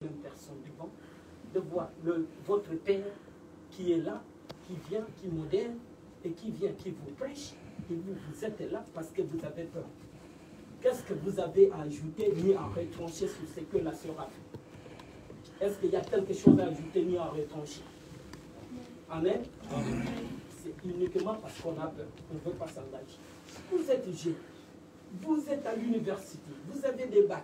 une personne devant, de voir votre Père qui est là, qui vient, qui modère et qui vient, qui vous prêche. Et vous êtes là parce que vous avez peur. Qu'est-ce que vous avez à ajouter ni à retrancher sur ce que la sœur a fait? Est-ce qu'il y a quelque chose à ajouter ni à retrancher? Amen. C'est uniquement parce qu'on a peur. On ne veut pas s'engager. Vous êtes jeune. Vous êtes à l'université. Vous avez des bacs.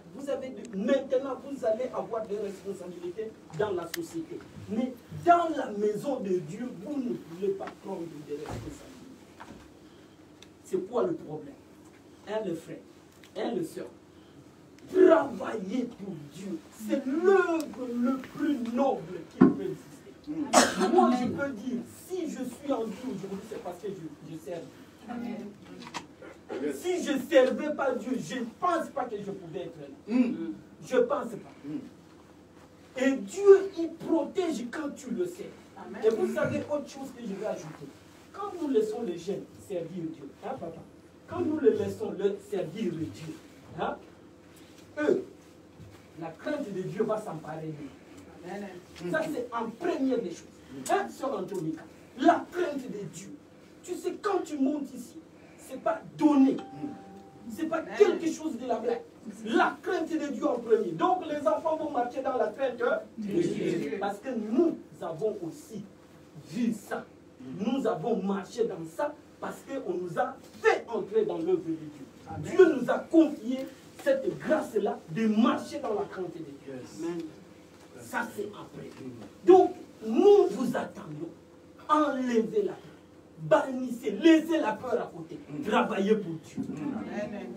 Maintenant, vous allez avoir des responsabilités dans la société. Mais dans la maison de Dieu, vous ne voulez pas prendre des responsabilités. C'est quoi le problème? Le frère, le soeur. Travailler pour Dieu, c'est l'œuvre le plus noble qui peut exister. Moi, je peux dire, si je suis en vie aujourd'hui, c'est parce que je sers. Amen. Si je ne servais pas Dieu, je ne pense pas que je pouvais être là. Je ne pense pas. Et Dieu, il protège quand tu le sais. Amen. Et vous savez autre chose que je vais ajouter. Quand nous laissons les jeunes servir Dieu, hein, papa? Quand nous les laissons servir Dieu, hein, eux, la crainte de Dieu va s'emparer d'eux. Ça, c'est en première des choses. Hein, Sœur Antonica, la crainte de Dieu. Tu sais, quand tu montes ici, ce n'est pas donné. Ce n'est pas quelque chose de la blague. La crainte de Dieu en premier. Donc, les enfants vont marcher dans la crainte de Dieu. Parce que nous avons aussi vu ça. Nous avons marché dans ça parce qu'on nous a fait entrer dans l'œuvre de Dieu. Amen. Dieu nous a confié cette grâce-là de marcher dans la crainte de Dieu. Amen. Ça, c'est après. Donc, nous vous attendons. Enlevez la peur. Bannissez, laissez la peur à côté. Travaillez pour Dieu. Amen.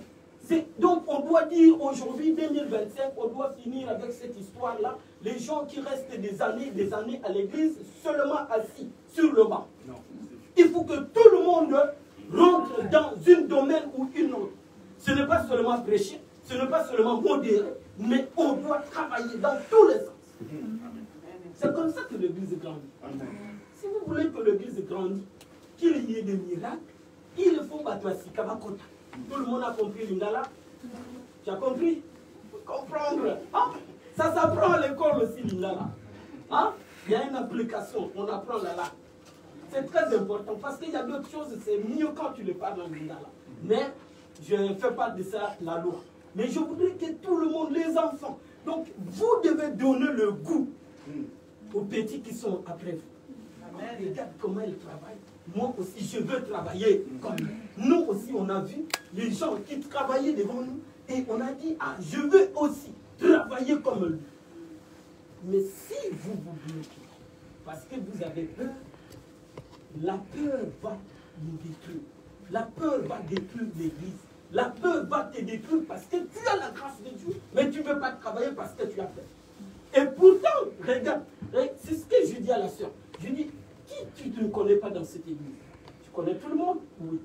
Donc, on doit dire aujourd'hui, 2025, on doit finir avec cette histoire-là. Les gens qui restent des années à l'église, seulement assis sur le banc. Non. Il faut que tout le monde rentre dans un domaine ou une autre. Ce n'est pas seulement prêcher, ce n'est pas seulement modérer, mais on doit travailler dans tous les sens. C'est comme ça que l'église grandit. Amen. Si vous voulez que l'église grandisse, qu'il y ait des miracles, il faut battre Kabakota. Tout le monde a compris l'Indala? Tu as compris? Comprendre. Ah, ça s'apprend à l'école aussi l'Indala. Ah, il y a une application, on apprend là. C'est très important parce qu'il y a d'autres choses, c'est mieux quand tu le parles en Lingala. Mais je ne fais pas de ça la loi. Mais je voudrais que tout le monde, les enfants, donc vous devez donner le goût aux petits qui sont après vous. Amen. Regarde comment ils travaillent. Moi aussi, je veux travailler comme eux. Nous aussi, on a vu les gens qui travaillaient devant nous et on a dit, ah, je veux aussi travailler comme eux. Mais si vous vous bloquez, parce que vous avez peur, la peur va nous détruire. La peur va détruire l'église. La peur va te détruire parce que tu as la grâce de Dieu, mais tu ne veux pas travailler parce que tu as peur. Et pourtant, regarde, c'est ce que je dis à la sœur. Je dis, qui tu ne connais pas dans cette église? Tu connais tout le monde? Oui.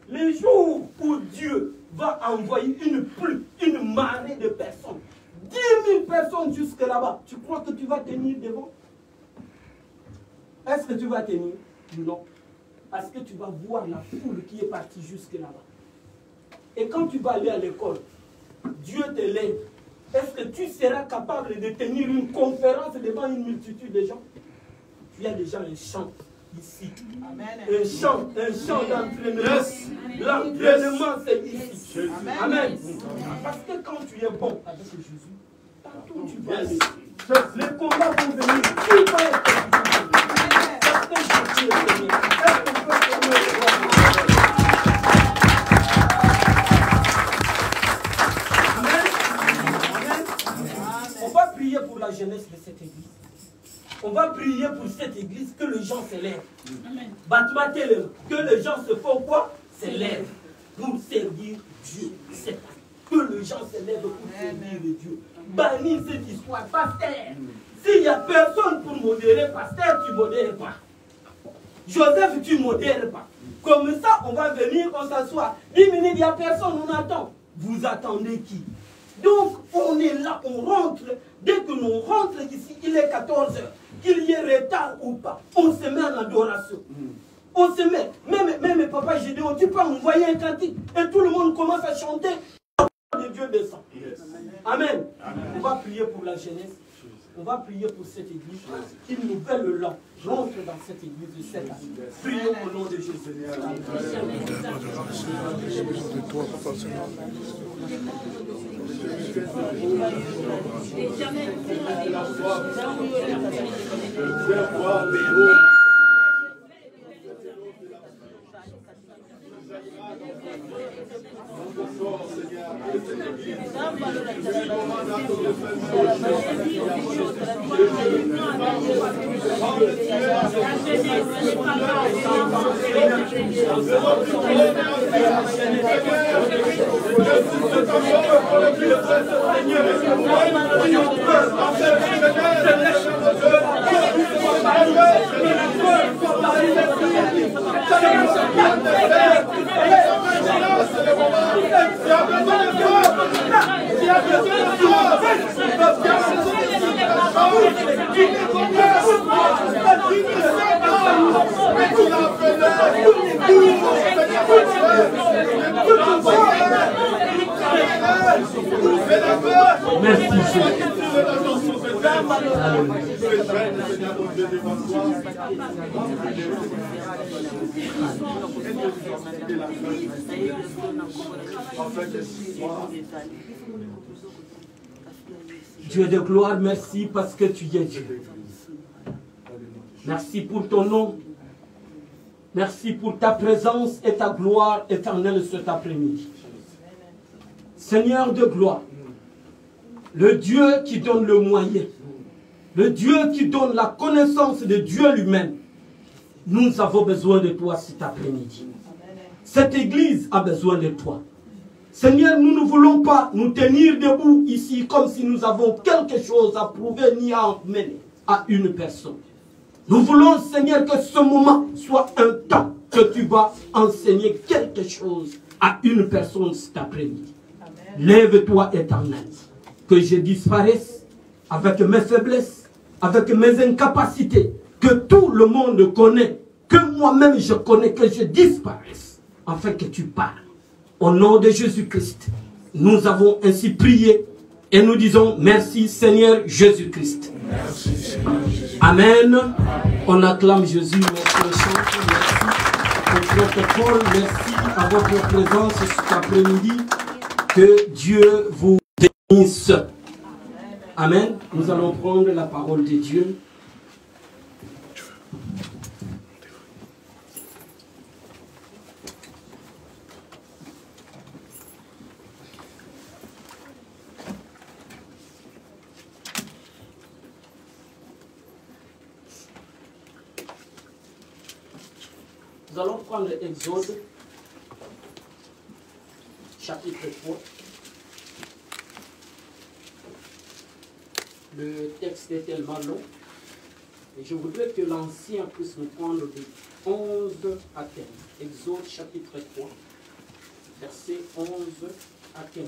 Les jours où Dieu va envoyer une pluie, une marée de personnes, 10 000 personnes jusque là-bas, tu crois que tu vas tenir devant? Est-ce que tu vas tenir? Non. Parce que tu vas voir la foule qui est partie jusque là-bas. Et quand tu vas aller à l'école, Dieu te lève. Est-ce que tu seras capable de tenir une conférence devant une multitude de gens? Il y a déjà un chant ici. Amen. Un chant d'entraînement. L'entraînement, c'est ici. Amen. Parce que quand tu es bon avec Jésus, partout où tu vas aller, les combats vont venir. Tu vas être parce que Jésus est Seigneur. Est-ce qu'on peut fermer les voix? On va prier pour la jeunesse de cette église. On va prier pour cette église que les gens s'élèvent. Que les gens se font quoi? S'élèvent pour servir Dieu. C'est que les gens s'élèvent pour servir Dieu. Bannis cette histoire. Pasteur, s'il n'y a personne pour modérer, pasteur, tu ne modères pas. Joseph, tu ne modères pas. Comme ça, on va venir, on s'assoit. 10 minutes, il n'y a personne, on attend. Vous attendez qui? Donc, on est là, on rentre. Dès que nous rentrons ici, il est 14 h. Qu'il y ait retard ou pas, on se met en adoration. On se met. Même papa Gédéon, tu peux envoyer un cantique et tout le monde commence à chanter. Le Dieu descend. Yes. Amen. On va prier pour la jeunesse. On va prier pour cette église. Une nouvelle lampe rentre dans cette église de cette année. Prions au nom de Jésus. Dieu de gloire, merci parce que tu es Dieu. Merci pour ton nom. Merci pour ta présence et ta gloire éternelle cet après-midi. Seigneur de gloire, le Dieu qui donne le moyen, le Dieu qui donne la connaissance de Dieu lui-même, nous avons besoin de toi cet après-midi. Cette église a besoin de toi. Seigneur, nous ne voulons pas nous tenir debout ici comme si nous avons quelque chose à prouver ni à emmener à une personne. Nous voulons, Seigneur, que ce moment soit un temps que tu vas enseigner quelque chose à une personne cet après-midi. Lève-toi, Éternel, que je disparaisse avec mes faiblesses, avec mes incapacités, que tout le monde connaît, que moi-même je connais, que je disparaisse, afin que tu parles. Au nom de Jésus-Christ, nous avons ainsi prié et nous disons merci Seigneur Jésus-Christ. Merci Seigneur Jésus. Amen. On acclame Jésus, notre chante, merci pour votre parole, merci à votre présence cet après-midi. Que Dieu vous bénisse. Amen. Nous allons prendre la parole de Dieu. Nous allons prendre l'Exode, chapitre 3. Le texte est tellement long. Et je voudrais que l'ancien puisse nous prendre de 11 à 15. Exode, chapitre 3, versets 11 à 15.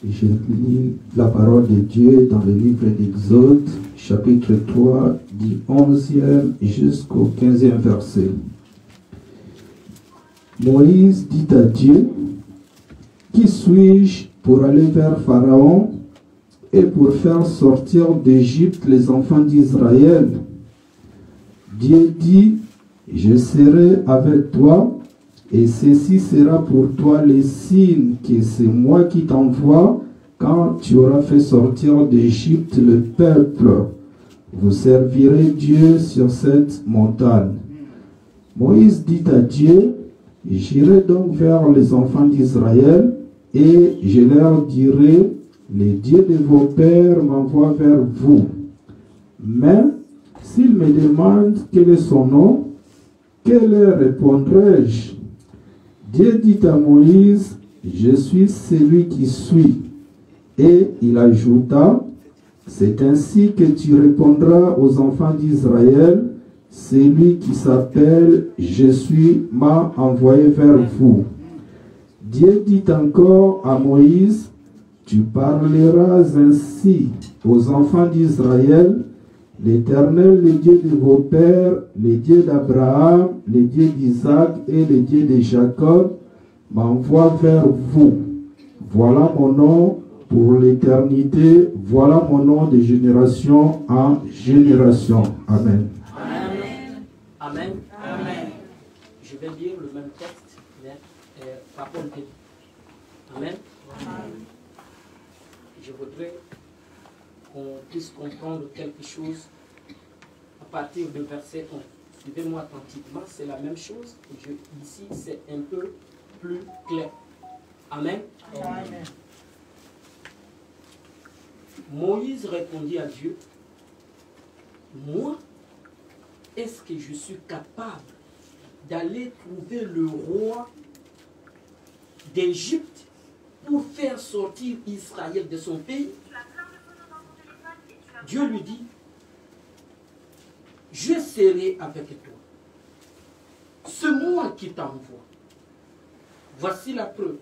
Je lis la parole de Dieu dans le livre d'Exode, chapitre 3, du 11e jusqu'au 15e verset. Moïse dit à Dieu, « Qui suis-je pour aller vers Pharaon et pour faire sortir d'Égypte les enfants d'Israël ?» Dieu dit, « Je serai avec toi. Et ceci sera pour toi le signe que c'est moi qui t'envoie quand tu auras fait sortir d'Égypte le peuple. Vous servirez Dieu sur cette montagne. » Moïse dit à Dieu, « J'irai donc vers les enfants d'Israël et je leur dirai, le Dieu de vos pères m'envoie vers vous. Mais s'ils me demandent quel est son nom, que leur répondrai-je ? » Dieu dit à Moïse, « Je suis celui qui suis. » Et il ajouta, « C'est ainsi que tu répondras aux enfants d'Israël, celui qui s'appelle « Je suis m'a envoyé vers vous. » Dieu dit encore à Moïse, tu parleras ainsi aux enfants d'Israël, l'Éternel, le Dieu de vos pères, le Dieu d'Abraham, le Dieu d'Isaac et le Dieu de Jacob, m'envoie vers vous. Voilà mon nom pour l'éternité, voilà mon nom de génération en génération. Amen. Amen. Amen. Amen. Je vais lire le même texte, mais parole de Dieu. Amen. Amen. Je voudrais qu'on puisse comprendre quelque chose à partir du verset 1. Suivez-moi attentivement, c'est la même chose. Ici, c'est un peu plus clair. Amen. Amen. Moïse répondit à Dieu, moi, est-ce que je suis capable d'aller trouver le roi d'Égypte pour faire sortir Israël de son pays? Dieu lui dit, je serai avec toi. C'est moi qui t'envoie. Voici la preuve.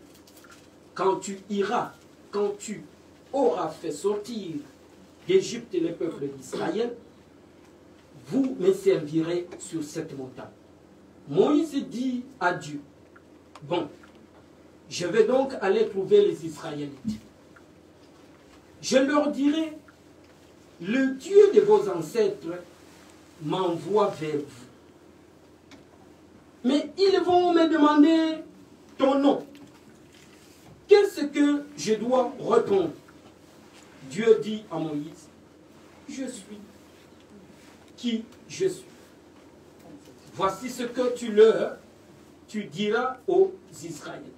Quand tu iras, quand tu auras fait sortir d'Égypte les peuples d'Israël, vous me servirez sur cette montagne. Moïse dit à Dieu, bon, je vais donc aller trouver les Israélites. Je leur dirai, le Dieu de vos ancêtres m'envoie vers vous. Mais ils vont me demander ton nom. Qu'est-ce que je dois répondre? Dieu dit à Moïse, je suis qui je suis. Voici ce que tu diras aux Israélites.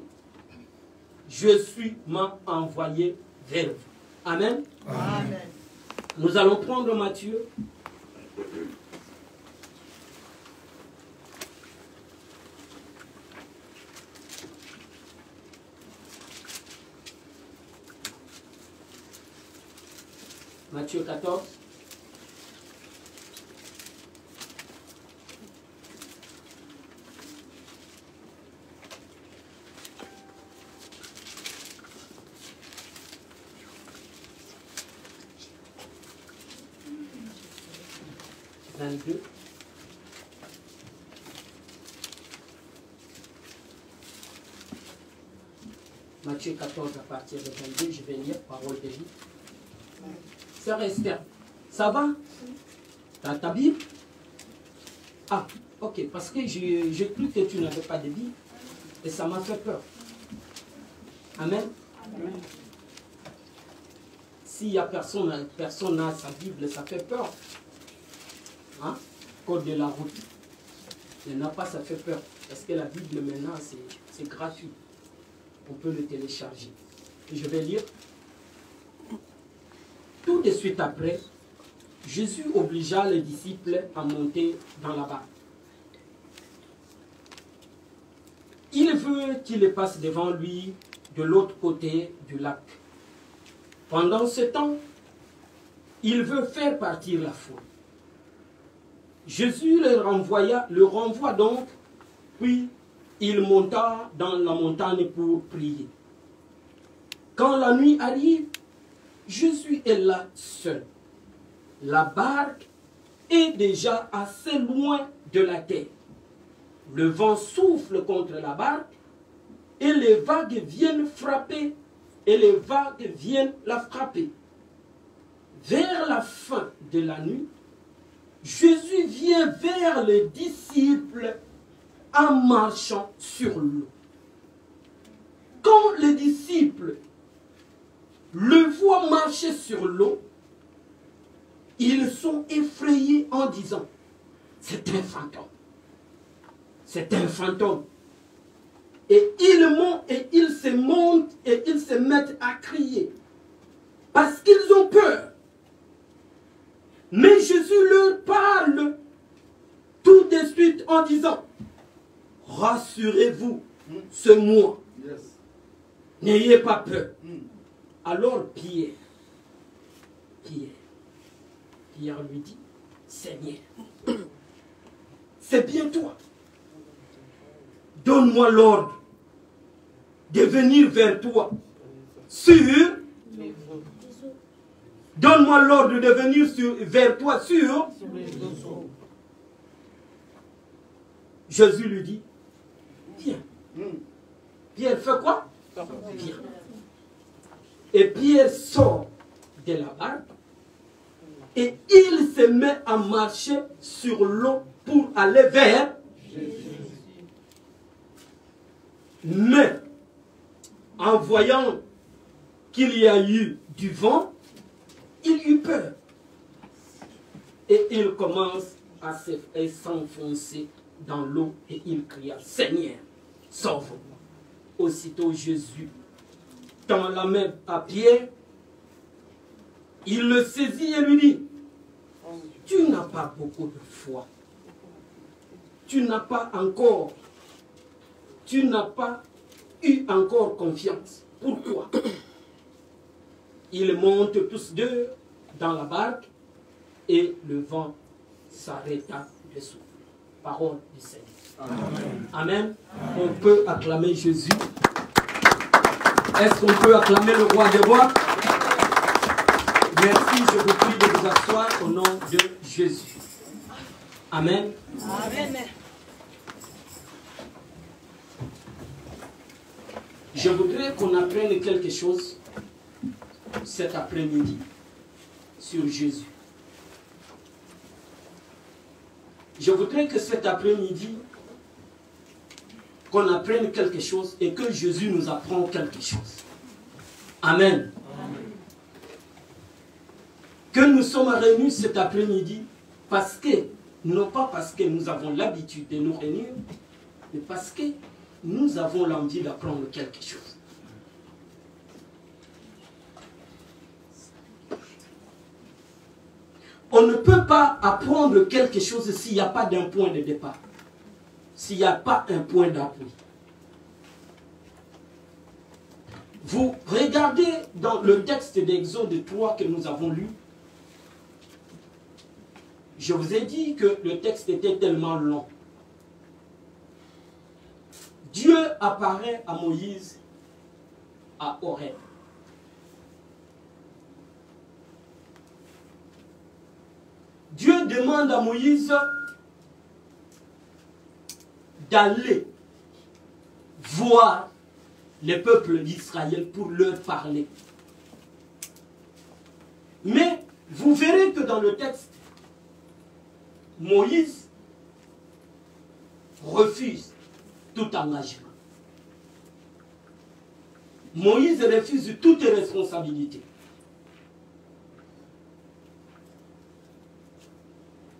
Je suis m'a envoyé vers vous. Amen. Amen. Nous allons prendre Matthieu. Matthieu 14. Matthieu 14 à partir de 22, je vais lire parole de vie. Sœur Esther, ça va? T'as ta Bible? Ah, ok, parce que j'ai cru que tu n'avais pas de Bible et ça m'a fait peur. Amen. Amen. S'il y a personne n'a sa Bible, ça fait peur. Hein? Code de la route. Il n'a pas, ça fait peur. Parce que la Bible maintenant, c'est gratuit. On peut le télécharger. Et je vais lire. Tout de suite après, Jésus obligea les disciples à monter dans la barque. Il veut qu'ils passent devant lui de l'autre côté du lac. Pendant ce temps, il veut faire partir la foule. Jésus le renvoie donc, puis il monta dans la montagne pour prier. Quand la nuit arrive, Jésus est là seul. La barque est déjà assez loin de la terre. Le vent souffle contre la barque et les vagues viennent frapper et les vagues viennent la frapper. Vers la fin de la nuit, Jésus vient vers les disciples en marchant sur l'eau. Quand les disciples le voient marcher sur l'eau, ils sont effrayés en disant, c'est un fantôme. C'est un fantôme. Et ils se montent et ils se mettent à crier. Parce qu'ils ont peur. Mais Jésus leur parle tout de suite en disant, rassurez-vous, c'est moi. Yes. N'ayez pas peur. Alors Pierre lui dit, Seigneur, c'est bien toi. Donne-moi l'ordre de venir vers toi sur... Donne-moi l'ordre de venir vers toi sur... Jésus lui dit, viens. Pierre fait quoi? Viens. Et Pierre sort de la barque et il se met à marcher sur l'eau pour aller vers Jésus. Mais en voyant qu'il y a eu du vent, il eut peur. Et il commence à s'enfoncer dans l'eau et il cria, Seigneur, sauve-moi. Aussitôt Jésus tend la main à Pierre, il le saisit et lui dit, tu n'as pas beaucoup de foi. Tu n'as pas eu encore confiance. Pourquoi? Ils montent tous deux dans la barque et le vent s'arrêta de souffler. Parole du Seigneur. Amen. Amen. On peut acclamer Jésus. Est-ce qu'on peut acclamer le roi des rois? Merci, je vous prie de vous asseoir au nom de Jésus. Amen. Amen. Je voudrais qu'on apprenne quelque chose cet après-midi sur Jésus. Je voudrais que cet après-midi, qu'on apprenne quelque chose et que Jésus nous apprend quelque chose. Amen. Amen. Que nous sommes réunis cet après-midi parce que, non pas parce que nous avons l'habitude de nous réunir, mais parce que nous avons l'envie d'apprendre quelque chose. On ne peut pas apprendre quelque chose s'il n'y a pas d'un point de départ. S'il n'y a pas un point d'appui. Vous regardez dans le texte d'Exode 3 que nous avons lu. Je vous ai dit que le texte était tellement long. Dieu apparaît à Moïse à Horeb. Dieu demande à Moïse d'aller voir le peuple d'Israël pour leur parler. Mais vous verrez que dans le texte, Moïse refuse tout engagement. Moïse refuse toute responsabilité.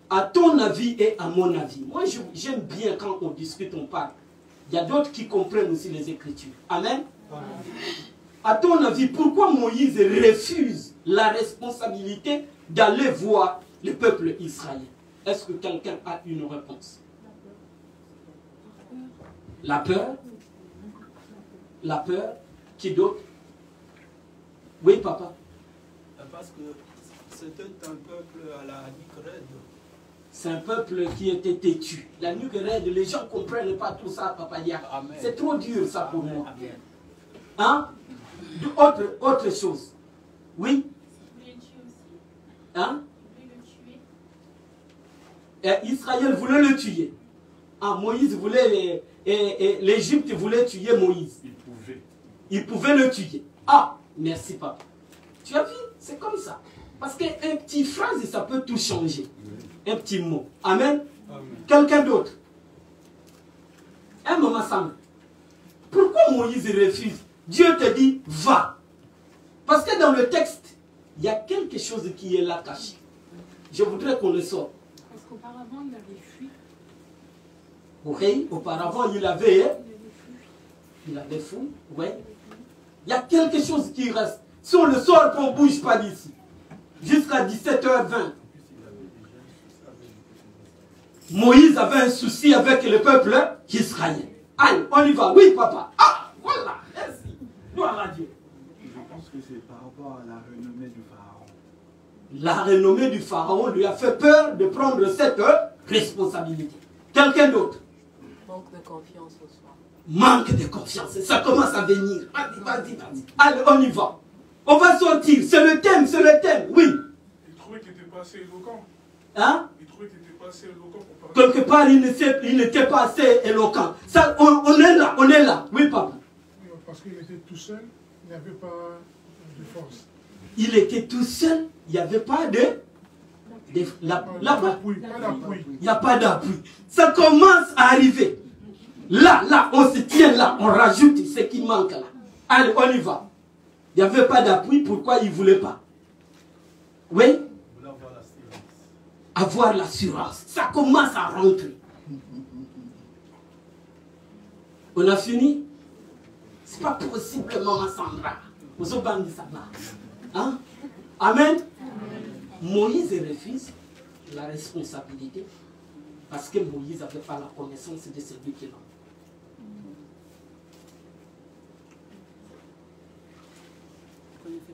À ton avis et à mon avis, moi j'aime bien quand on discute, on parle. Il y a d'autres qui comprennent aussi les Écritures. Amen. Amen. À ton avis, pourquoi Moïse refuse la responsabilité d'aller voir le peuple israélien? Est-ce que quelqu'un a une réponse? La peur? La peur? Qui d'autre? Oui, papa. Parce que c'était un peuple à la nuque raide. C'est un peuple qui était têtu. La nuque raide, les gens ne comprennent pas tout ça, papa. C'est trop dur ça pour moi. Hein? Autre chose. Oui? Hein? Israël voulait le tuer. Ah, Moïse voulait... l'Égypte voulait tuer Moïse. Il pouvait le tuer. Ah, merci papa. Tu as vu? C'est comme ça. Parce qu'un petit phrase, ça peut tout changer. Un petit mot. Amen. Amen. Quelqu'un d'autre? Un maman Sam. Pourquoi Moïse refuse? Dieu te dit, va. Parce que dans le texte, il y a quelque chose qui est là caché. Je voudrais qu'on le sorte. Parce qu'auparavant, il avait fui. Oui, auparavant, il avait fui. Oui. Il y a quelque chose qui reste. Si on le sort, on ne bouge pas d'ici. Jusqu'à 17h20. Moïse avait un souci avec le peuple israélien. Allez, on y va. Oui, papa. Ah, voilà. Merci. Gloire à Dieu. Je pense que c'est par rapport à la renommée du Pharaon. La renommée du Pharaon lui a fait peur de prendre cette responsabilité. Quelqu'un d'autre? Manque de confiance au soi. Manque de confiance. Ça commence à venir. Vas-y, vas-y, vas-y. Allez, on y va. On va sortir. C'est le thème, c'est le thème. Oui. Il trouvait qu'il n'était pas assez éloquent. Hein? Il trouvait qu'il n'était pas assez éloquent pour parler. Quelque part, il n'était pas assez éloquent. Ça, on est là, on est là. Oui, papa. Parce qu'il était tout seul, il n'avait pas de force. Il était tout seul, il n'y avait pas de... Là-bas, il n'y a pas d'appui. Ça commence à arriver. Là, on se tient là, on rajoute ce qui manque là. Allez, on y va. Il n'y avait pas d'appui, pourquoi il ne voulait pas? Oui? Avoir l'assurance. Ça commence à rentrer. On a fini? C'est pas possible, maman Sandra. Vous avez banni ça va. Hein? Amen? Moïse refuse la responsabilité parce que Moïse n'avait pas la connaissance de celui qui l'a.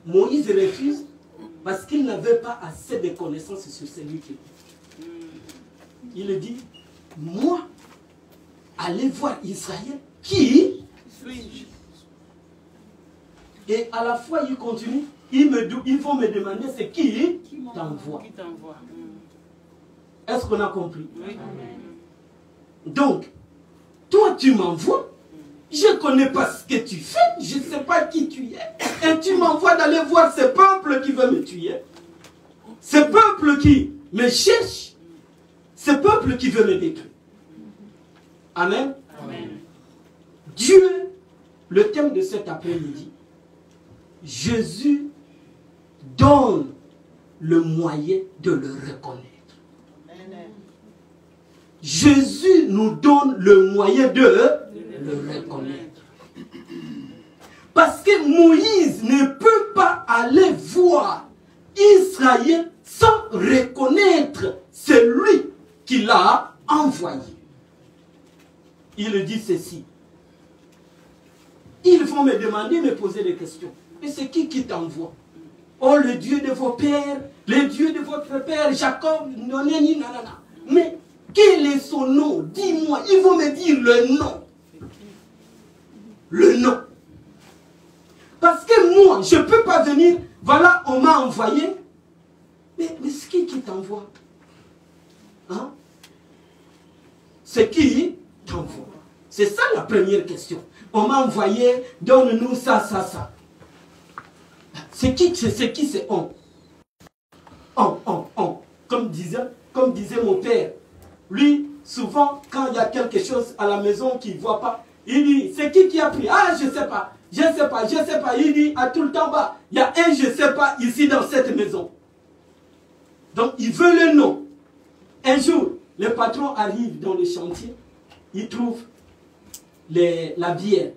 Moïse refuse parce qu'il n'avait pas assez de connaissances sur celui qui l'a. Il dit, moi, allez voir Israël, qui suis-je? Et à la fois, il continue, ils vont me demander, c'est qui t'envoie. Est-ce qu'on a compris? Oui. Donc, toi, tu m'envoies, je ne connais pas ce que tu fais, je ne sais pas qui tu es, et tu m'envoies d'aller voir ce peuple qui veut me tuer, ce peuple qui me cherche, ce peuple qui veut me détruire. Amen. Amen. Dieu, le thème de cet après-midi, Jésus donne le moyen de le reconnaître. Jésus nous donne le moyen de le reconnaître. Parce que Moïse ne peut pas aller voir Israël sans reconnaître celui qui l'a envoyé. Il dit ceci. Ils vont me demander, me poser des questions. Et c'est qui t'envoie? Oh, le Dieu de vos pères, le Dieu de votre père, Jacob, nanani, nanana. Mais quel est son nom? Dis-moi. Ils vont me dire le nom. Le nom. Parce que moi, je ne peux pas venir, voilà, on m'a envoyé. Mais c'est qui t'envoie? Hein? C'est qui t'envoie? C'est ça la première question. On m'a envoyé, donne-nous ça, ça, ça. C'est qui c'est on? On. Comme disait mon père. Lui, souvent, quand il y a quelque chose à la maison qu'il ne voit pas, il dit, c'est qui a pris? Ah, je ne sais pas. Je ne sais pas, je ne sais pas. Il dit, à tout le temps bas, il y a un je ne sais pas ici dans cette maison. Donc, il veut le nom. Un jour, le patron arrive dans le chantier, il trouve la bière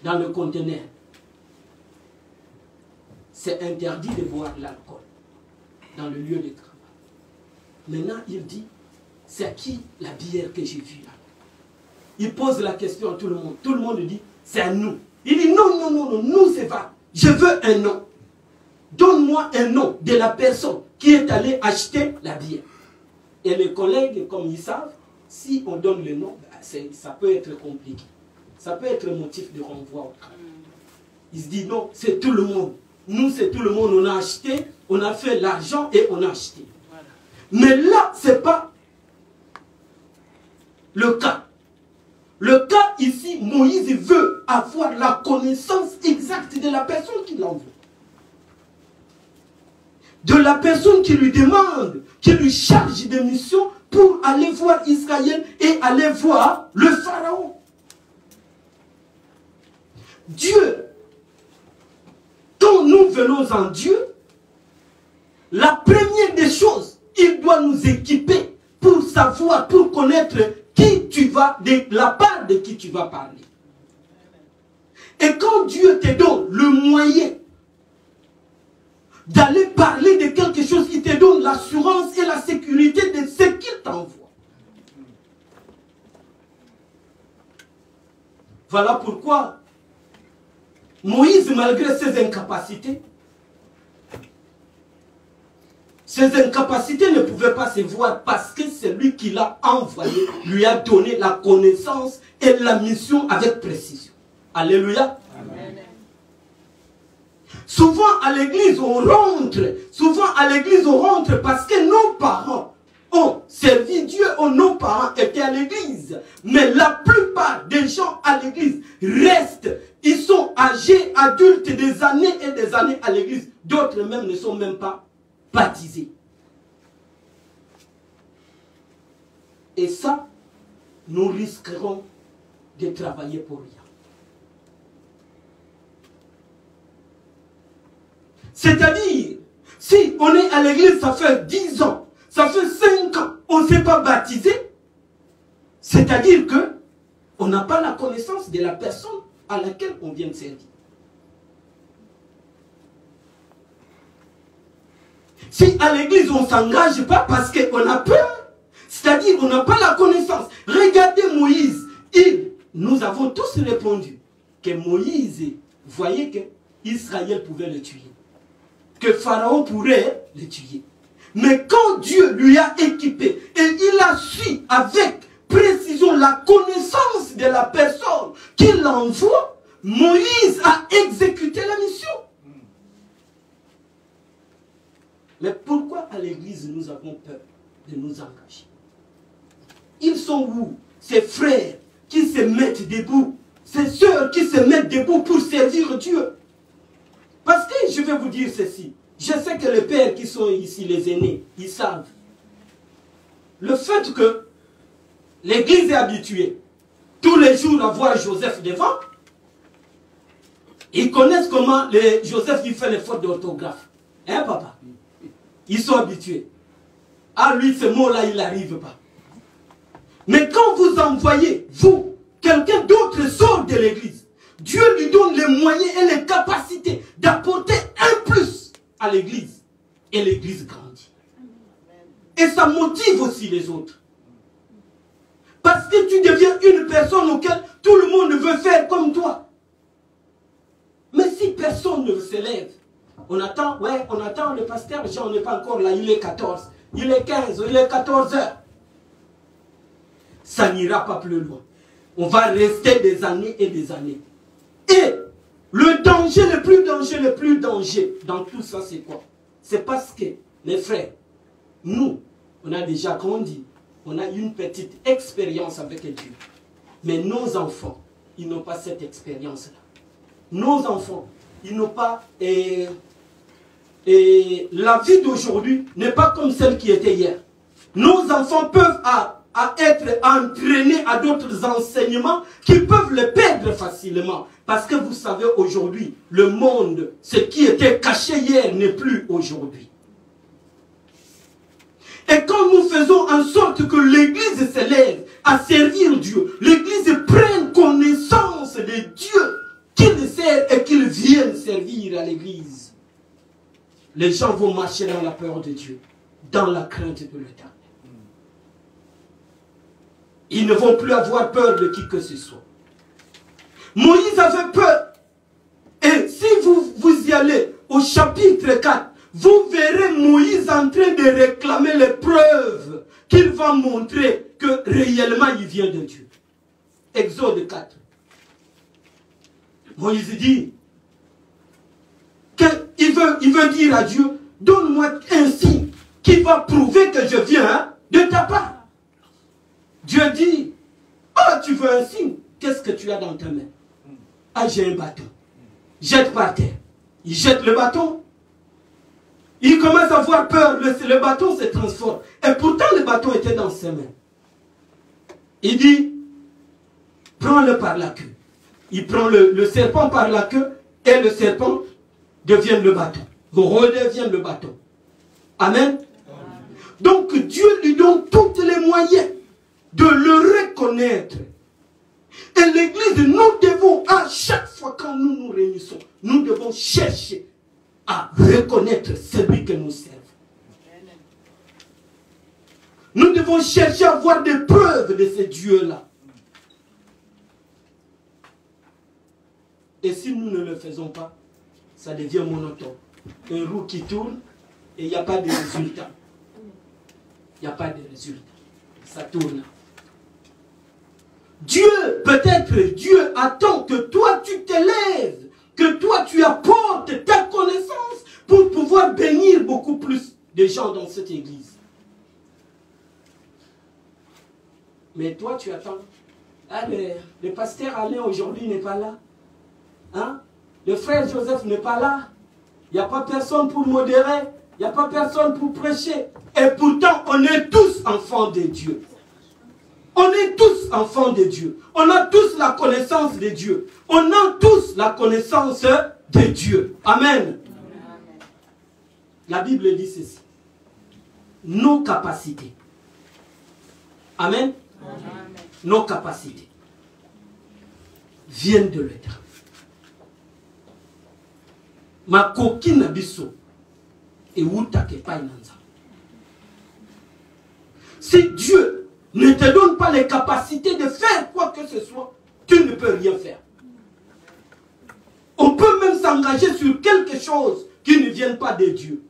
dans le conteneur. C'est interdit de boire l'alcool dans le lieu de travail. Maintenant, il dit, c'est à qui la bière que j'ai vue là? Il pose la question à tout le monde. Tout le monde dit, c'est à nous. Il dit, non, nous c'est pas. Je veux un nom. Donne-moi un nom de la personne qui est allée acheter la bière. Et les collègues, comme ils savent, si on donne le nom, ça peut être compliqué. Ça peut être un motif de renvoi au travail. Il se dit, non, c'est tout le monde. Nous, c'est tout le monde. On a acheté, on a fait l'argent et on a acheté. Voilà. Mais là, ce n'est pas le cas. Le cas ici, Moïse veut avoir la connaissance exacte de la personne qui l'envoie. De la personne qui lui demande, qui lui charge de mission pour aller voir Israël et aller voir le Pharaon. Dieu, quand nous venons en Dieu, la première des choses, il doit nous équiper pour savoir, pour connaître qui tu vas, de la part de qui tu vas parler. Et quand Dieu te donne le moyen d'aller parler de quelque chose, il te donne l'assurance et la sécurité de ce qu'il t'envoie. Voilà pourquoi Moïse, malgré ses incapacités, Ses incapacités ne pouvaient pas se voir parce que c'est lui qui l'a envoyé, lui a donné la connaissance et la mission avec précision. Alléluia. Amen. Souvent à l'église on rentre, parce que nos parents ont servi Dieu, nos parents étaient à l'église. Mais la plupart des gens à l'église restent, ils sont âgés, adultes, des années et des années à l'église. D'autres même ne sont même pas baptisés. Et ça, nous risquerons de travailler pour rien. C'est-à-dire, si on est à l'église, ça fait 10 ans, ça fait 5 ans, on ne s'est pas baptisé, c'est-à-dire que on n'a pas la connaissance de la personne à laquelle on vient de servir. Si à l'église on ne s'engage pas parce qu'on a peur, c'est-à-dire qu'on n'a pas la connaissance. Regardez Moïse, nous avons tous répondu que Moïse voyait que Israël pouvait le tuer, que Pharaon pourrait le tuer. Mais quand Dieu lui a équipé et il a su avec précision la connaissance de la personne qu'il envoie, Moïse a exécuté la mission. Mais pourquoi à l'église nous avons peur de nous engager? Ils sont où? Ces frères qui se mettent debout, ces sœurs qui se mettent debout pour servir Dieu. Parce que je vais vous dire ceci. Je sais que les pères qui sont ici, les aînés, ils savent. Le fait que l'église est habituée tous les jours à voir Joseph devant, ils connaissent comment Joseph il fait les fautes d'orthographe. Hein, papa? Ils sont habitués. À lui, ce mot-là, il n'arrive pas. Mais quand vous envoyez, vous, quelqu'un d'autre sort de l'église, Dieu lui donne les moyens et les capacités d'apporter un plus à l'église. Et l'église grandit. Et ça motive aussi les autres. Parce que tu deviens une personne auquel tout le monde veut faire comme toi. Mais si personne ne se lève, on attend le pasteur Jean n'est pas encore là, il est 14, il est 15, il est 14 heures. Ça n'ira pas plus loin. On va rester des années et des années. Et le danger, le plus danger dans tout ça, c'est quoi? C'est parce que, mes frères, nous, on a déjà grandi, on a une petite expérience avec Dieu. Mais nos enfants, ils n'ont pas cette expérience-là. Nos enfants, ils n'ont pas... Et la vie d'aujourd'hui n'est pas comme celle qui était hier. Nos enfants peuvent être entraînés à d'autres enseignements qui peuvent les perdre facilement. Parce que vous savez aujourd'hui, le monde, ce qui était caché hier n'est plus aujourd'hui. Et quand nous faisons en sorte que l'Église s'élève à servir Dieu, l'Église prenne connaissance de Dieu, qu'il sert et qu'il vienne servir à l'Église, les gens vont marcher dans la peur de Dieu, dans la crainte de l'Éternel. Ils ne vont plus avoir peur de qui que ce soit. Moïse avait peur. Et si vous y allez au chapitre 4, vous verrez Moïse en train de réclamer les preuves qu'il va montrer que réellement il vient de Dieu. Exode 4. Moïse dit qu'il veut dire à Dieu, donne-moi un signe qui va prouver que je viens de ta part. Dieu dit, oh tu veux un signe, qu'est-ce que tu as dans ta main? Ah j'ai un bâton. Jette par terre. Il jette le bâton. Il commence à avoir peur, le bâton se transforme. Et pourtant le bâton était dans ses mains. Il dit, prends-le par la queue. Il prend le serpent par la queue et le serpent devient le bâton. Redevient le bâton. Amen. Donc Dieu lui donne tous les moyens de le reconnaître. Et l'Église, nous devons, à chaque fois quand nous nous réunissons, nous devons chercher à reconnaître celui que nous servons. Nous devons chercher à avoir des preuves de ce Dieu-là. Et si nous ne le faisons pas, ça devient monotone. Un roue qui tourne et il n'y a pas de résultat. Il n'y a pas de résultat. Ça tourne. Dieu, peut-être Dieu attend que toi tu t'élèves, que toi tu apportes ta connaissance pour pouvoir bénir beaucoup plus de gens dans cette église. Mais toi tu attends. Ah, le pasteur Alain aujourd'hui n'est pas là. Hein? Le frère Joseph n'est pas là. Il n'y a pas personne pour modérer. Il n'y a pas personne pour prêcher. Et pourtant, on est tous enfants de Dieu. On est tous enfants de Dieu. On a tous la connaissance de Dieu. On a tous la connaissance de Dieu. Amen. La Bible dit ceci. Nos capacités. Amen. Nos capacités viennent de l'Éternel. Ma coquine abisso et wutake painanza. Si Dieu ne te donne pas les capacités de faire quoi que ce soit, tu ne peux rien faire. On peut même s'engager sur quelque chose qui ne vient pas de Dieu.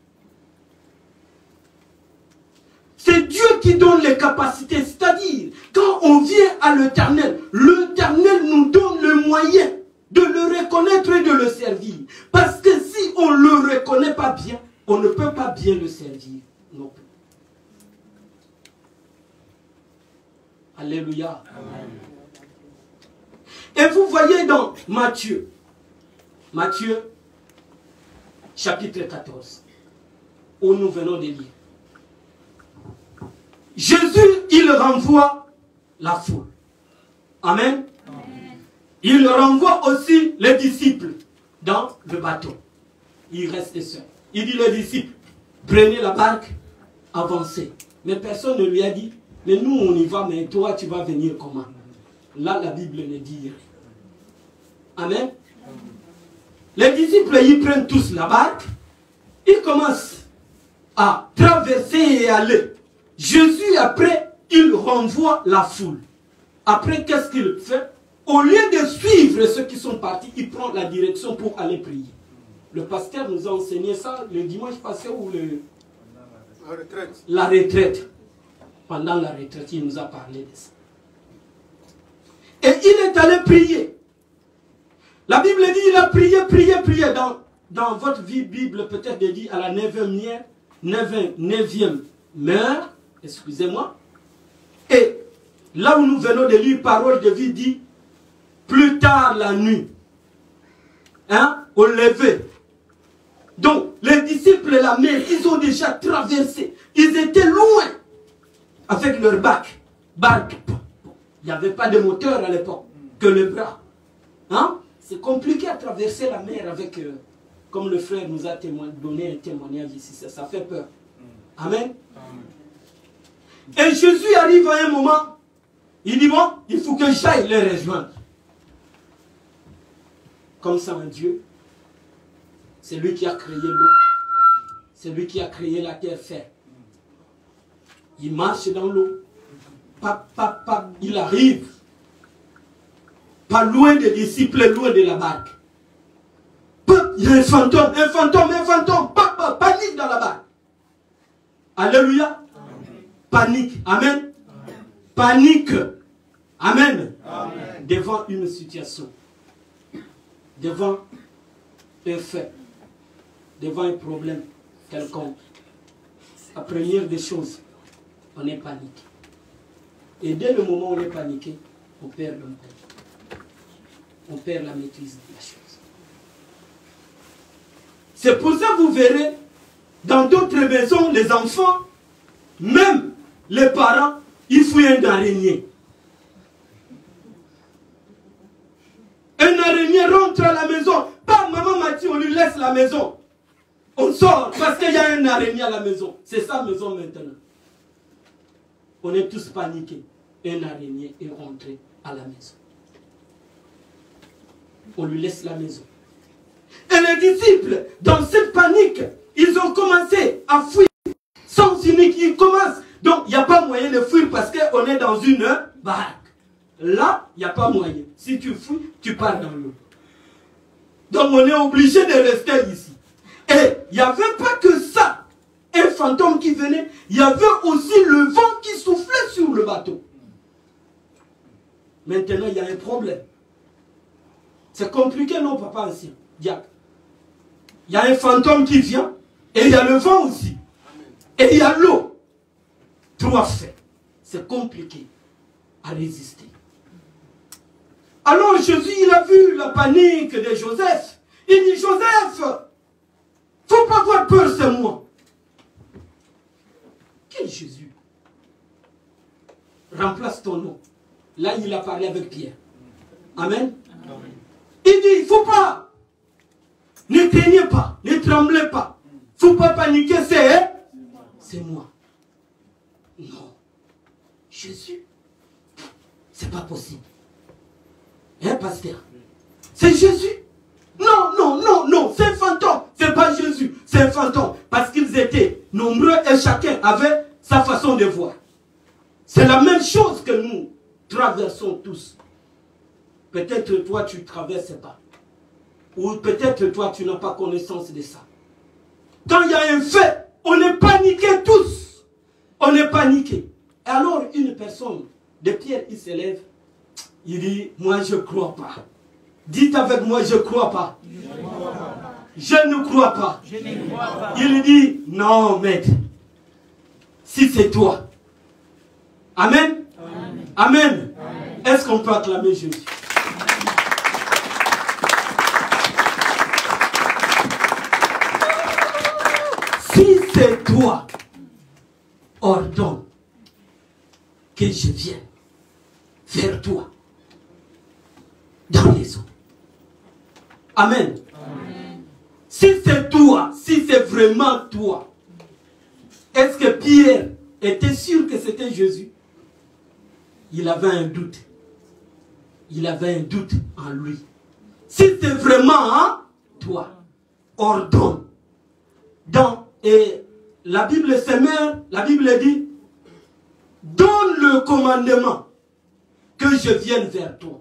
C'est Dieu qui donne les capacités, c'est-à-dire, quand on vient à l'Éternel, l'Éternel nous donne le moyen de le reconnaître et de le servir. Parce que si on ne le reconnaît pas bien, on ne peut pas bien le servir non plus. Alléluia. Amen. Et vous voyez dans Matthieu, chapitre 14, où nous venons de lire. Jésus, il renvoie la foule. Amen. Amen. Il renvoie aussi les disciples dans le bateau. Il reste seul. Il dit les disciples, prenez la barque, avancez. Mais personne ne lui a dit, mais nous on y va, mais toi tu vas venir comment? Là la Bible ne dit rien. Amen. Les disciples, ils prennent tous la barque, ils commencent à traverser et aller. Jésus, après, il renvoie la foule. Après, qu'est-ce qu'il fait? Au lieu de suivre ceux qui sont partis, il prend la direction pour aller prier. Le pasteur nous a enseigné ça le dimanche passé ou la retraite. Pendant la retraite, il nous a parlé de ça. Et il est allé prier. La Bible dit il a prié. Dans votre vie, Bible peut-être dit à la 9e heure, excusez-moi. Et là où nous venons de lire parole de vie dit, plus tard la nuit, hein, au lever. Donc, les disciples de la mer, ils ont déjà traversé. Ils étaient loin avec leur barque. Il n'y avait pas de moteur à l'époque, que le bras. Hein? C'est compliqué à traverser la mer avec, comme le frère nous a donné un témoignage ici. Ça fait peur. Amen. Et Jésus arrive à un moment, il dit bon, il faut que j'aille les rejoindre. Comme ça, un Dieu, c'est lui qui a créé l'eau, c'est lui qui a créé la terre ferme. Il marche dans l'eau, il arrive, pas loin des disciples, loin de la barque. Il y a un fantôme, panique dans la barque. Alléluia. Panique. Amen. Panique. Amen. Amen. Devant une situation. Devant un fait. Devant un problème quelconque. La première des choses, on est paniqué. Et dès le moment où on est paniqué, on perd le temps. On perd la maîtrise de la chose. C'est pour ça que vous verrez, dans d'autres maisons, les enfants, même les parents, ils fouillent un araignée. Un araignée rentre à la maison. Pas maman Mathieu, on lui laisse la maison. On sort parce qu'il y a un araignée à la maison. C'est sa maison maintenant. On est tous paniqués. Un araignée est rentré à la maison. On lui laisse la maison. Et les disciples, dans cette panique, ils ont commencé à fuir. Sans unique, ils commencent. Donc, il n'y a pas moyen de fuir parce qu'on est dans une barque. Là, il n'y a pas moyen. Si tu fuis, tu pars dans l'eau. Donc, on est obligé de rester ici. Et il n'y avait pas que ça. fantômes qui venaient, il y avait aussi le vent qui soufflait sur le bateau. Maintenant, il y a un problème. C'est compliqué, non, papa ancien, diacre? Il y a un fantôme qui vient, et il y a le vent aussi. Et il y a l'eau. 3 faits. C'est compliqué à résister. Alors Jésus, il a vu la panique de Joseph. Il dit, Joseph, faut pas avoir peur, c'est moi. Quel Jésus? Remplace ton nom. Là, il a parlé avec Pierre. Amen. Amen. Il dit, il ne faut pas. Ne craignez pas, ne tremblez pas. Il ne faut pas paniquer, c'est moi. Non. Jésus, c'est pas possible. Hein, pasteur? C'est Jésus? Non, non, non, non, c'est un fantôme. C'est pas Jésus, c'est un fantôme. Parce qu'ils étaient nombreux et chacun avait sa façon de voir. C'est la même chose que nous traversons tous. Peut-être toi, tu ne traverses pas. Ou peut-être toi, tu n'as pas connaissance de ça. Quand il y a un fait, on est paniqué tous. On est paniqué. Et alors, une personne de Pierre, il s'élève. Il dit, moi, je ne crois pas. Dites avec moi, je ne crois pas. Je ne crois pas. Je ne crois pas. Il dit, non, maître. Si c'est toi. Amen. Amen. Amen. Amen. Est-ce qu'on peut acclamer Jésus? Si c'est toi, ordonne que je vienne vers toi dans les eaux. Amen. Amen. Si c'est toi, si c'est vraiment toi, est-ce que Pierre était sûr que c'était Jésus? Il avait un doute. Il avait un doute en lui. Si c'est vraiment toi, ordonne. Et la Bible s'émère, la Bible dit, donne le commandement que je vienne vers toi.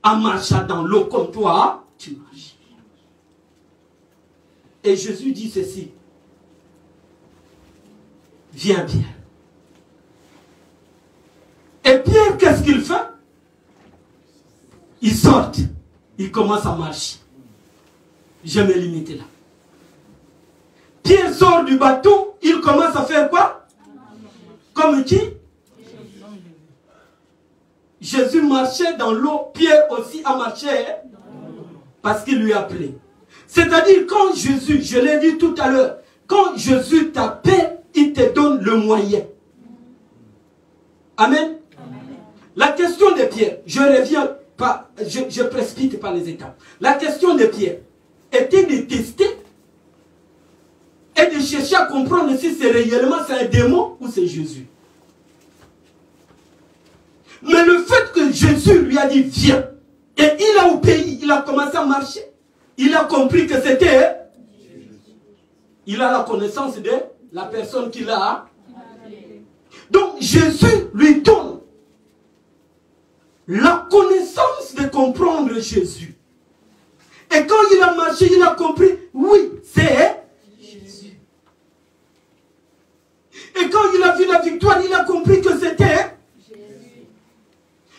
En marchant dans l'eau comme toi, tu marches. Et Jésus dit ceci. Viens Pierre. Et Pierre, qu'est-ce qu'il fait? Il sort. Il commence à marcher. Je me limite là. Pierre sort du bateau, il commence à faire quoi? Comme qui? Jésus marchait dans l'eau, Pierre aussi a marché parce qu'il lui a appelé. C'est-à-dire quand Jésus, je l'ai dit tout à l'heure, quand Jésus t'appelle, il te donne le moyen. Amen. Amen. La question de Pierre, je reviens pas, je précipite pas les étapes. La question de Pierre était de tester et de chercher à comprendre si c'est réellement un démon ou c'est Jésus. Mais le fait que Jésus lui a dit viens, et il a obéi, il a commencé à marcher, il a compris que c'était Jésus. Il a la connaissance de la personne qui l'a. Donc Jésus lui donne la connaissance de comprendre Jésus. Et quand il a marché, il a compris, oui, c'est Jésus. Et quand il a vu la victoire, il a compris que c'était Jésus.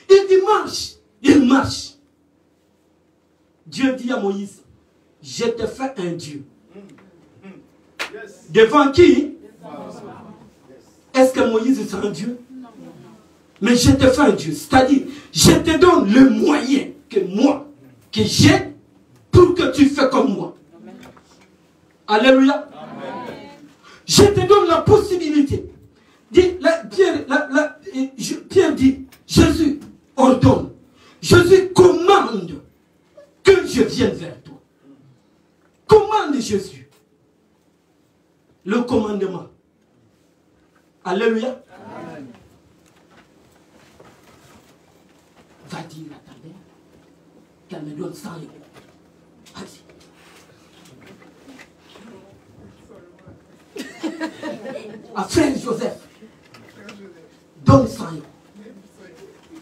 Il dit marche, il marche. Dieu dit à Moïse, je te fais un Dieu. Devant qui? Est-ce que Moïse est un Dieu? Mais je te fais un Dieu. C'est-à-dire, je te donne le moyen que moi, que j'ai, pour que tu fais comme moi. Alléluia. Amen. Je te donne la possibilité. Pierre dit, Jésus ordonne. Jésus commande que je vienne vers toi. Commande Jésus. Le commandement. Alléluia. Amen. Va dire à ta mère qu'elle me donne 100 €. Vas-y. À frère Joseph, donne 100 €.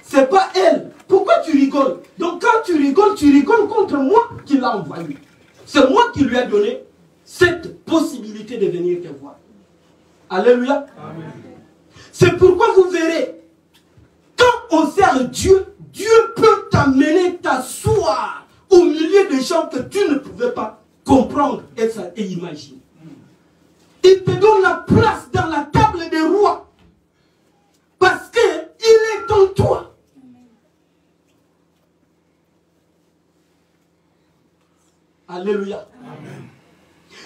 C'est pas elle. Pourquoi tu rigoles? Donc quand tu rigoles contre moi qui l'a envoyé. C'est moi qui lui ai donné cette possibilité de venir te voir. Alléluia. C'est pourquoi vous verrez, quand on sert Dieu, Dieu peut t'amener t'asseoir au milieu de gens que tu ne pouvais pas comprendre et imaginer. Il te donne la place dans la table des rois. Parce qu'il est en toi. Alléluia.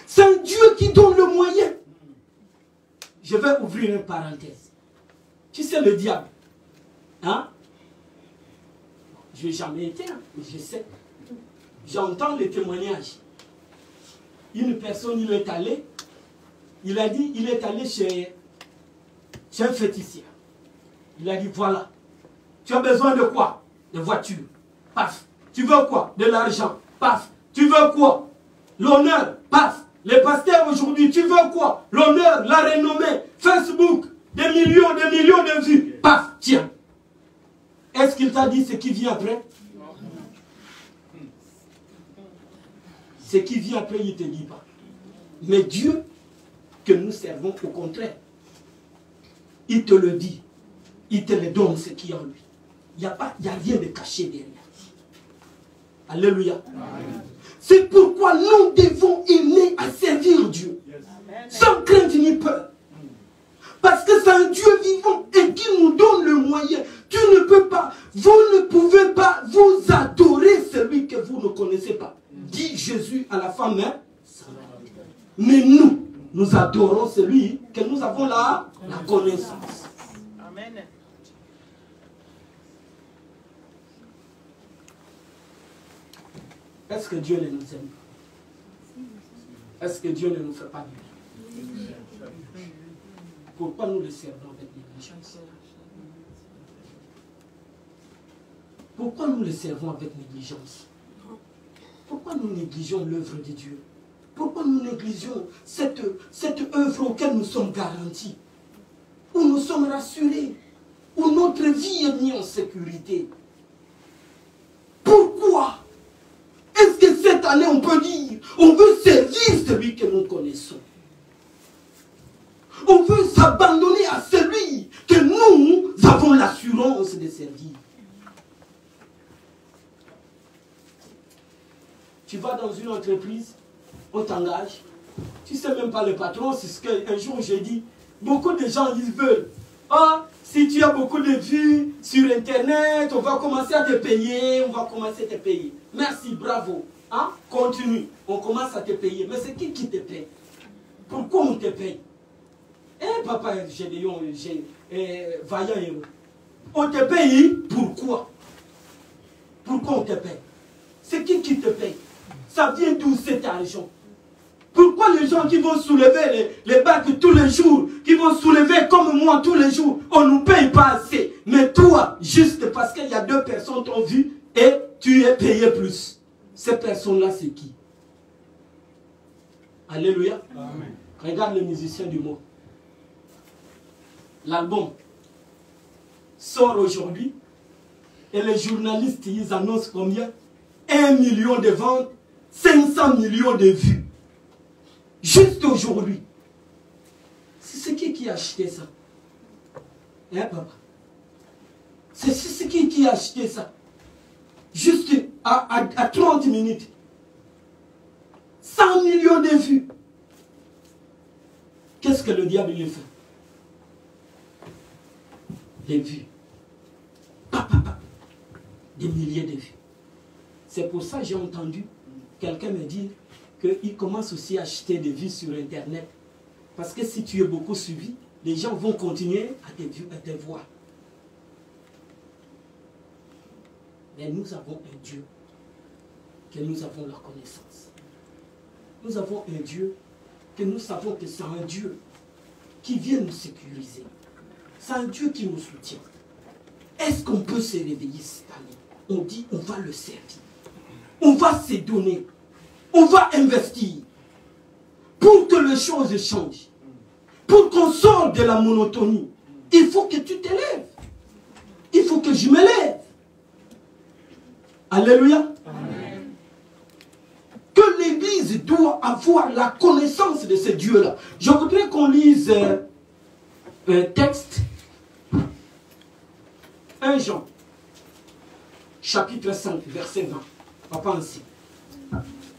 C'est un Dieu qui donne le moyen. Je vais ouvrir une parenthèse. Tu sais le diable. Hein? Je n'ai jamais été, hein, mais je sais. J'entends les témoignages. Une personne, il est allé. Il a dit, il est allé chez un féticheur. Il a dit, voilà. Tu as besoin de quoi? De voiture. Paf. Tu veux quoi? De l'argent. Paf. Tu veux quoi? L'honneur. Paf. Les pasteurs aujourd'hui, tu veux quoi? L'honneur, la renommée, Facebook, des millions de vues. Paf, tiens. Est-ce qu'il t'a dit ce qui vient après? Ce qui vient après, il ne te dit pas. Mais Dieu, que nous servons, au contraire, il te le dit. Il te le donne, ce qui est en lui. Il n'y a rien de caché derrière. Alléluia. C'est pourquoi nous devons aimer à servir Dieu. Sans crainte ni peur. Parce que c'est un Dieu vivant et qui nous donne le moyen. Tu ne peux pas, vous ne pouvez pas vous adorer celui que vous ne connaissez pas. Dit Jésus à la femme. Hein? Mais nous adorons celui que nous avons la connaissance. Amen. Est-ce que Dieu ne nous aime pas? Est-ce que Dieu ne nous fait pas du bien? Pourquoi nous le servons avec négligence? Pourquoi nous le servons avec négligence? Pourquoi nous négligeons l'œuvre de Dieu? Pourquoi nous négligeons cette œuvre auquel nous sommes garantis? Où nous sommes rassurés? Où notre vie est mise en sécurité? Pourquoi? Est-ce que cette année on peut dire, on veut servir celui que nous connaissons? On veut s'abandonner à celui que nous avons l'assurance de servir. Tu vas dans une entreprise, on t'engage, tu ne sais même pas le patron, c'est ce qu'un jour j'ai dit. Beaucoup de gens ils veulent. Ah, si tu as beaucoup de vues sur Internet, on va commencer à te payer, on va commencer à te payer. Merci, bravo. Hein? Continue, on commence à te payer. Mais c'est qui te paye? Pourquoi on te paye? Eh papa, vaillant héros. On te paye, pourquoi? Pourquoi on te paye? C'est qui te paye? Ça vient d'où cet argent? Pourquoi les gens qui vont soulever les bacs tous les jours, qui vont soulever comme moi tous les jours, on ne nous paye pas assez? Mais toi, juste parce qu'il y a deux personnes qui t'ont vu et tu es payé plus. Ces personnes-là, c'est qui? Alléluia. Amen. Regarde les musiciens du monde. L'album sort aujourd'hui et les journalistes, ils annoncent combien? 1 million de ventes, 500 millions de vues. Juste aujourd'hui. C'est qui a acheté ça? Hein, papa? C'est qui a acheté ça? Juste à 30 minutes. 100 millions de vues. Qu'est-ce que le diable lui fait? Des vues. Des milliers de vues. C'est pour ça que j'ai entendu quelqu'un me dire qu'il commence aussi à acheter des vues sur Internet. Parce que si tu es beaucoup suivi, les gens vont continuer à te voir. Mais nous avons un Dieu que nous avons la connaissance. Nous avons un Dieu que nous savons que c'est un Dieu qui vient nous sécuriser. C'est un Dieu qui nous soutient. Est-ce qu'on peut se réveiller cette année? On dit on va le servir. On va se donner. On va investir. Pour que les choses changent. Pour qu'on sorte de la monotonie. Il faut que tu t'élèves. Il faut que je me lève. Alléluia. Amen. Que l'église doit avoir la connaissance de ce Dieu-là. Je voudrais qu'on lise un texte. 1 Jean, chapitre 5, verset 20. Papa ainsi.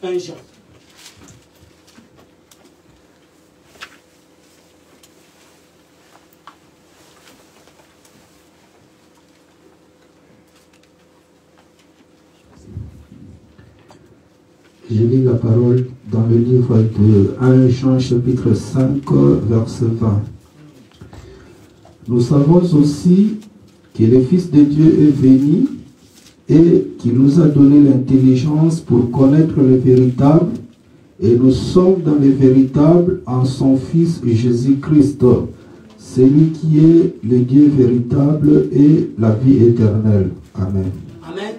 1 Jean. Je lis la parole dans le livre de 1 Jean chapitre 5 verset 20. Nous savons aussi que le Fils de Dieu est venu et qu'il nous a donné l'intelligence pour connaître le véritable, et nous sommes dans le véritable en son Fils Jésus-Christ, celui qui est le Dieu véritable et la vie éternelle. Amen. Amen.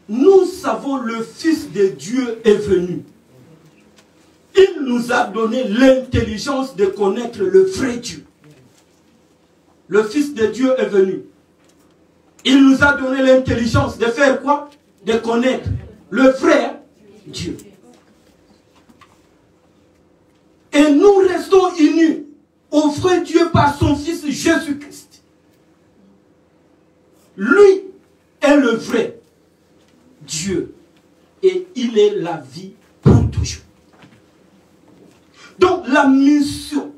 Nous savons le Fils de Dieu est venu. Il nous a donné l'intelligence de connaître le vrai Dieu. Le Fils de Dieu est venu. Il nous a donné l'intelligence de faire quoi? De connaître le vrai Dieu. Et nous restons unis au vrai Dieu par son Fils Jésus-Christ. Lui est le vrai Dieu. Et il est la vie pour toujours. Donc la mission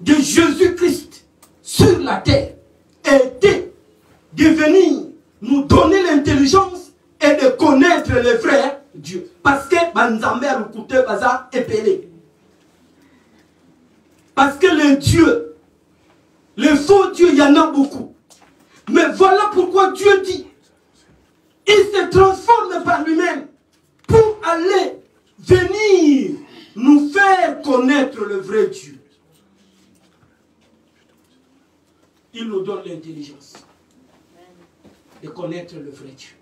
de Jésus-Christ sur la terre était de venir nous donner l'intelligence et de connaître le vrai Dieu. Parce que Banzambe a l'écouté Baza épelé. Parce que les dieux, les faux dieux, il y en a beaucoup. Mais voilà pourquoi Dieu dit, il se transforme par lui-même pour aller venir nous faire connaître le vrai Dieu. Il nous donne l'intelligence de connaître le vrai Dieu,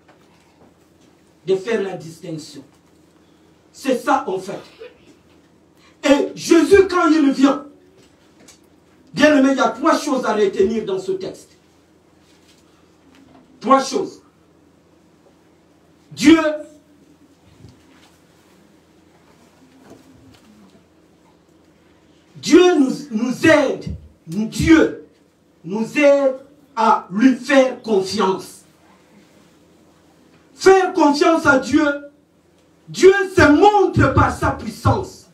de faire la distinction. C'est ça en fait. Et Jésus, quand il vient, bien aimé, il y a 3 choses à retenir dans ce texte. 3 choses. Dieu nous aide, Dieu nous aide à lui faire confiance. Faire confiance à Dieu, Dieu se montre par sa puissance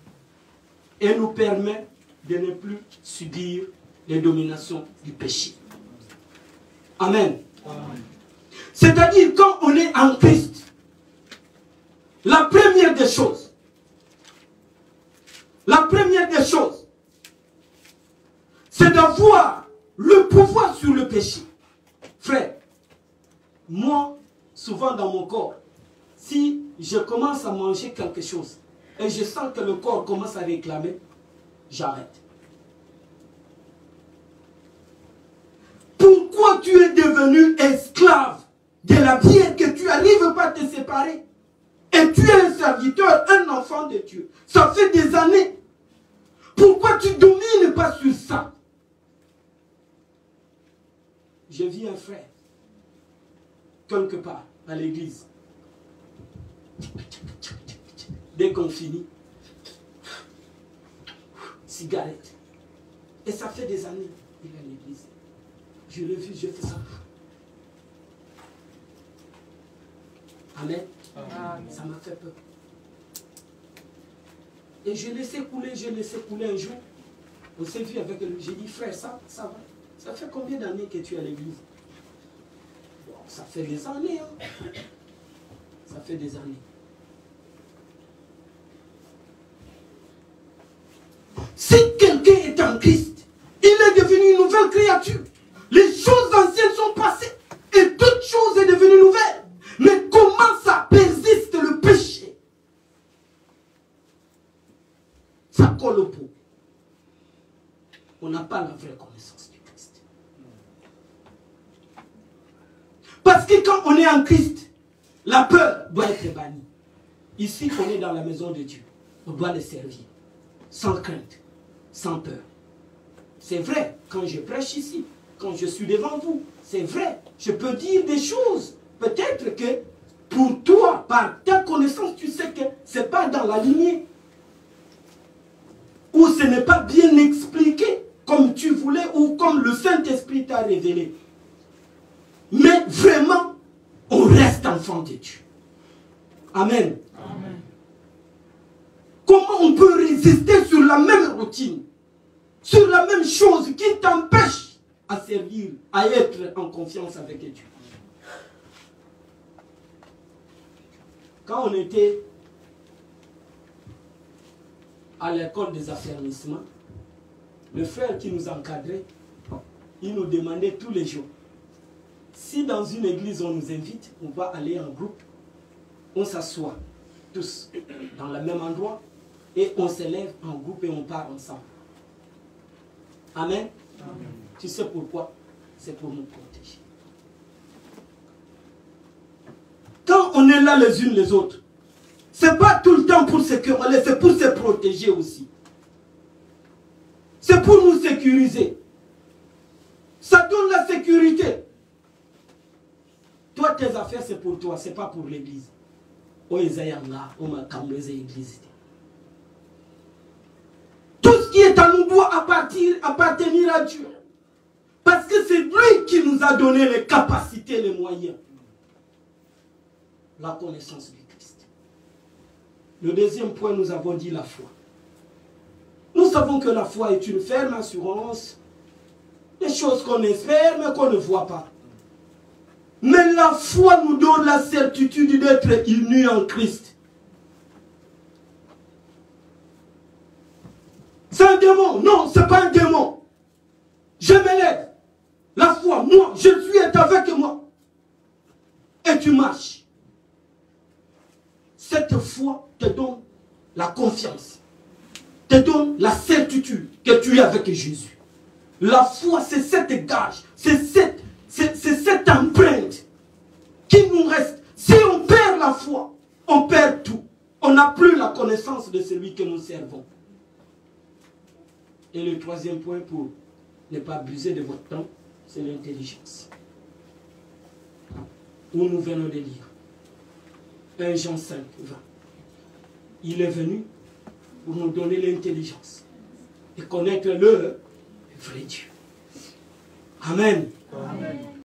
et nous permet de ne plus subir les dominations du péché. Amen. C'est-à-dire quand on est en Christ, la première des choses, c'est d'avoir le pouvoir sur le péché. Frère, moi, souvent dans mon corps, si je commence à manger quelque chose et je sens que le corps commence à réclamer, j'arrête. Pourquoi tu es devenu esclave de la bière que tu n'arrives pas à te séparer? Et tu es un serviteur, un enfant de Dieu. Ça fait des années. Pourquoi tu ne domines pas sur ça? J'ai vu un frère, quelque part, à l'église. Dès qu'on finit, cigarette. Et ça fait des années qu'il est à l'église. Je l'ai vu, je fais ça. Amen. Ça m'a fait peur. Et je laissais couler un jour. On s'est vu avec lui. J'ai dit, frère, ça va. Ça fait combien d'années que tu es à l'église? Bon, ça fait des années. Hein. Ça fait des années. Si quelqu'un est en Christ, il est devenu une nouvelle créature. Les choses anciennes sont passées et toute chose est devenue nouvelle. Mais comment ça persiste le péché? Ça colle au pot. On n'a pas la vraie connaissance du Christ. Parce que quand on est en Christ, la peur doit être bannie. Ici, on est dans la maison de Dieu. On doit le servir. Sans crainte, sans peur. C'est vrai, quand je prêche ici, quand je suis devant vous, c'est vrai. Je peux dire des choses. Peut-être que pour toi, par ta connaissance, tu sais que ce n'est pas dans la lignée. Ou ce n'est pas bien expliqué comme tu voulais ou comme le Saint-Esprit t'a révélé. Mais vraiment, on reste enfant de Dieu. Amen. Amen. Comment on peut résister sur la même routine, sur la même chose qui t'empêche à servir, à être en confiance avec Dieu? Quand on était à l'école des affermissements, le frère qui nous encadrait, il nous demandait tous les jours, si dans une église on nous invite, on va aller en groupe, on s'assoit tous dans le même endroit et on s'élève en groupe et on part ensemble. Amen. Amen. Tu sais pourquoi? C'est pour nous protéger. Quand on est là les unes les autres, c'est pas tout le temps pour se quereller, c'est pour se protéger aussi. C'est pour nous sécuriser. Ça donne la sécurité. Toi, tes affaires, c'est pour toi, c'est pas pour l'église. Tout ce qui est à nous doit appartenir à Dieu. Parce que c'est lui qui nous a donné les capacités, les moyens. La connaissance du Christ. Le deuxième point, nous avons dit la foi. Nous savons que la foi est une ferme assurance des choses qu'on espère mais qu'on ne voit pas. Mais la foi nous donne la certitude d'être unis en Christ. C'est un démon? Non, ce n'est pas un démon. Je m'élève. La foi, moi, Jésus est avec moi. Et tu marches. Cette foi te donne la confiance, te donne la certitude que tu es avec Jésus. La foi, c'est cette gage, c'est cette empreinte qui nous reste. Si on perd la foi, on perd tout. On n'a plus la connaissance de celui que nous servons. Et le troisième point, pour ne pas abuser de votre temps, c'est l'intelligence. Où nous venons de lire 1 Jean 5, 20. Il est venu pour nous donner l'intelligence et connaître le vrai Dieu. Amen. Amen.